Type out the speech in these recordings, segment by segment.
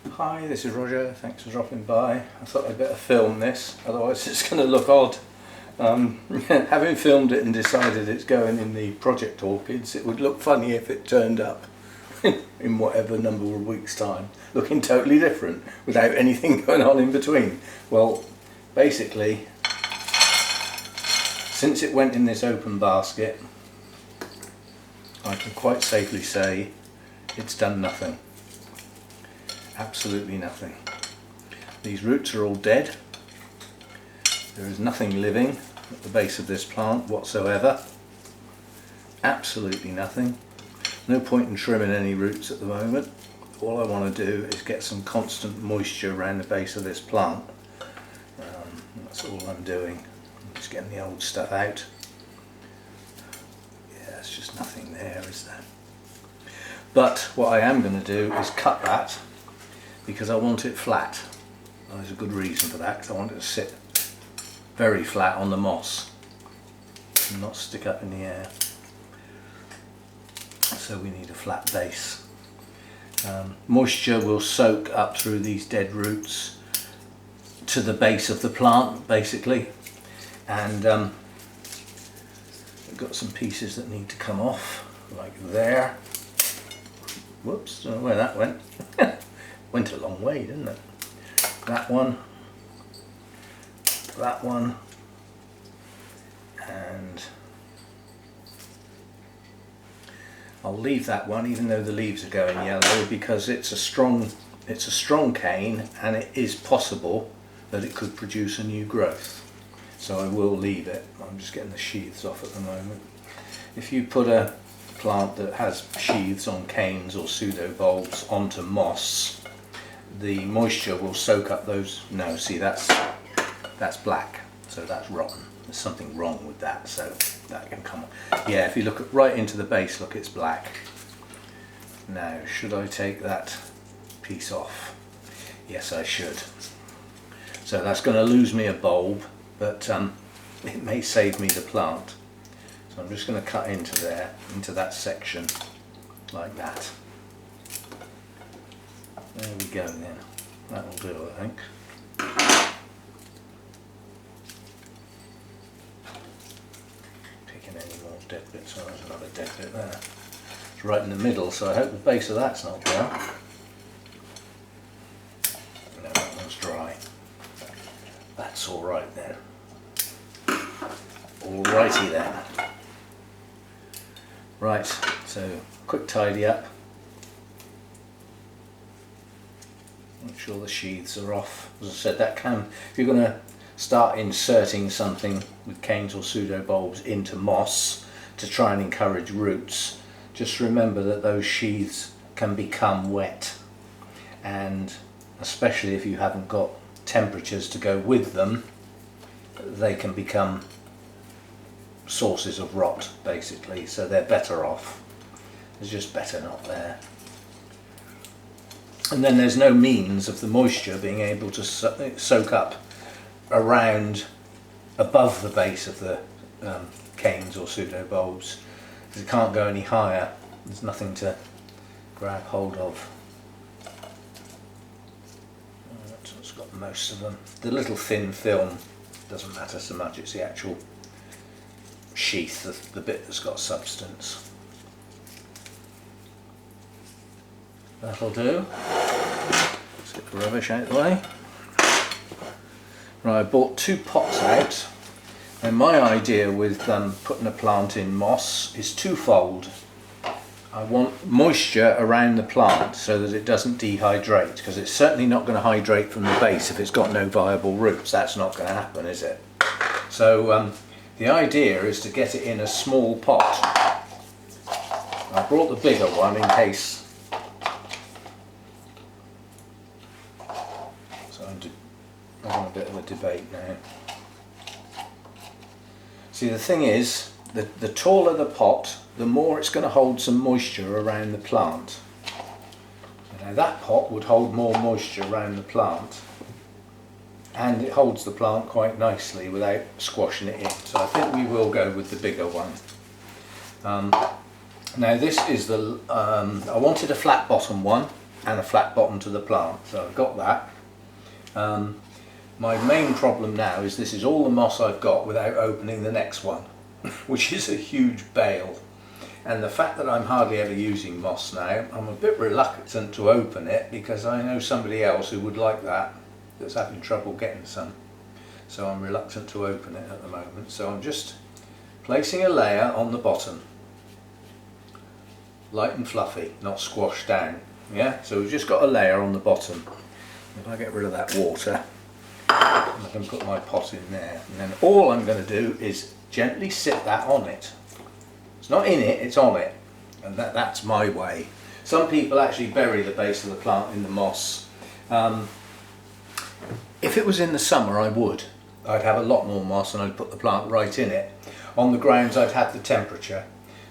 Hi, this is Roger, thanks for dropping by. I thought I'd better film this, otherwise it's going to look odd. Having filmed it and decided it's going in the project Orchids, it would look funny if it turned up in whatever number of weeks' time, looking totally different, without anything going on in between. Well, basically, since it went in this open basket, I can quite safely say it's done nothing. Absolutely nothing. These roots are all dead. There is nothing living at the base of this plant whatsoever. Absolutely nothing. No point in trimming any roots at the moment. All I want to do is get some constant moisture around the base of this plant. That's all I'm doing. I'm just getting the old stuff out. Yeah, there's just nothing there, is there? But what I am going to do is cut that, because I want it flat. There's a good reason for that, because I want it to sit very flat on the moss and not stick up in the air. So we need a flat base. Moisture will soak up through these dead roots to the base of the plant, basically, and I've got some pieces that need to come off, like there. Whoops, don't know where that went. Went a long way, didn't it? That one, and I'll leave that one, even though the leaves are going yellow, because it's a strong cane, and it is possible that it could produce a new growth. So I will leave it. I'm just getting the sheaths off at the moment. If you put a plant that has sheaths on canes or pseudo bulbs onto moss, the moisture will soak up those. No, see, that's black, so that's rotten. There's something wrong with that, so that can come on. Yeah, if you look right into the base, look, it's black. Now, should I take that piece off? Yes, I should. So that's going to lose me a bulb, but it may save me the plant. So I'm just going to cut into there, into that section, like that. There we go then. That'll do, I think. Picking any more dead bits. Oh, there's another dead bit there. It's right in the middle, so I hope the base of that's not dry. No, that one's dry. That's alright then. Alrighty then. Right, so quick tidy up. Make sure the sheaths are off. As I said, that can, if you're going to start inserting something with canes or pseudo bulbs into moss to try and encourage roots, just remember that those sheaths can become wet, and especially if you haven't got temperatures to go with them, they can become sources of rot, basically, so they're better off. It's just better not there. And then there's no means of the moisture being able to soak up around above the base of the canes or pseudo bulbs, because it can't go any higher. There's nothing to grab hold of. It's got most of them. The little thin film doesn't matter so much, it's the actual sheath, the bit that's got substance. That'll do. Let's get the rubbish out of the way. Right, I bought 2 pots out, and my idea with putting a plant in moss is twofold. I want moisture around the plant so that it doesn't dehydrate, because it's certainly not going to hydrate from the base if it's got no viable roots. That's not going to happen, is it? So the idea is to get it in a small pot. I brought the bigger one in case. So I'm having a bit of a debate now. See, the thing is, the taller the pot, the more it's going to hold some moisture around the plant. Now that pot would hold more moisture around the plant, and it holds the plant quite nicely without squashing it in. So I think we will go with the bigger one. Now this is the, I wanted a flat bottom one, and a flat bottom to the plant. So I've got that. My main problem now is this is all the moss I've got without opening the next one, which is a huge bale. And the fact that I'm hardly ever using moss now, I'm a bit reluctant to open it because I know somebody else who would like that, that's having trouble getting some. So I'm reluctant to open it at the moment. So I'm just placing a layer on the bottom. Light and fluffy, not squashed down. Yeah, so we've just got a layer on the bottom. If I get rid of that water, I can put my pot in there. And then all I'm going to do is gently sit that on it. It's not in it, it's on it. And that's my way. Some people actually bury the base of the plant in the moss. If it was in the summer, I would. I'd have a lot more moss and I'd put the plant right in it. On the grounds, I'd have the temperature.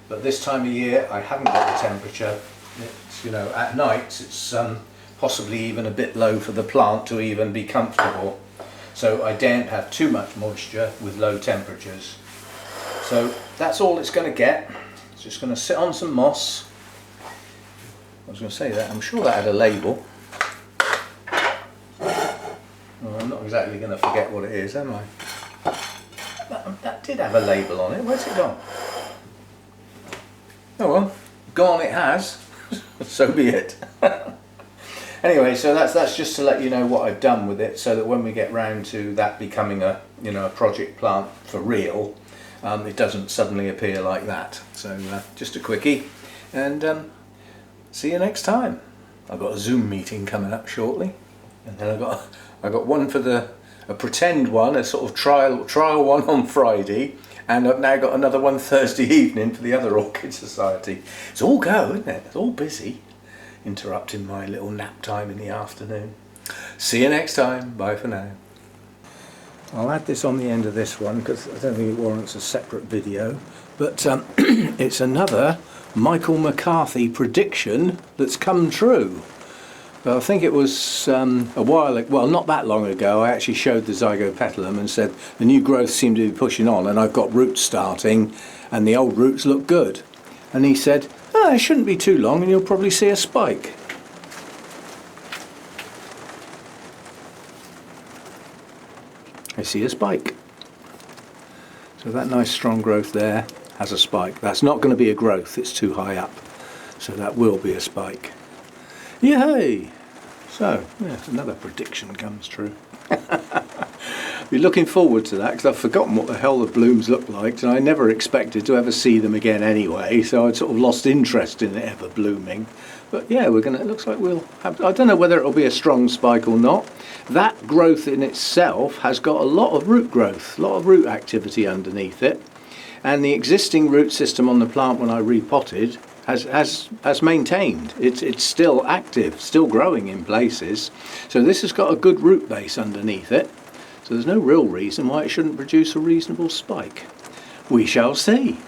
But this time of year, I haven't got the temperature. It's, you know, at night, it's possibly even a bit low for the plant to even be comfortable. So I daren't have too much moisture with low temperatures. So that's all it's going to get. It's just going to sit on some moss. I was going to say that, I'm sure that had a label. Well, I'm not exactly going to forget what it is, am I? That did have a label on it. Where's it gone? Oh well, gone it has. So be it. Anyway, so that's just to let you know what I've done with it, so that when we get round to that becoming a, you know, a project plant for real, it doesn't suddenly appear like that. So just a quickie, and see you next time. I've got a Zoom meeting coming up shortly, and then I got one for a pretend one, a sort of trial one on Friday, and I've now got another one Thursday evening for the other Orchid Society. It's all go, isn't it? It's all busy, interrupting my little nap time in the afternoon. See you next time. Bye for now. I'll add this on the end of this one because I don't think it warrants a separate video, but it's another Michael McCarthy prediction that's come true. I think it was a while, well, not that long ago, I actually showed the zygopetalum and said the new growth seemed to be pushing on and I've got roots starting and the old roots look good. And he said, oh, it shouldn't be too long and you'll probably see a spike. I see a spike. So that nice strong growth there has a spike. That's not going to be a growth, it's too high up. So that will be a spike. Yay! So, yeah, another prediction comes true. Be looking forward to that because I've forgotten what the hell the blooms look like, and I never expected to ever see them again anyway, so I'd sort of lost interest in it ever blooming. But yeah, it looks like we'll have, I don't know whether it'll be a strong spike or not. That growth in itself has got a lot of root growth, a lot of root activity underneath it, and the existing root system on the plant when I repotted has maintained. It's still active, still growing in places. So this has got a good root base underneath it. So there's no real reason why it shouldn't produce a reasonable spike. We shall see.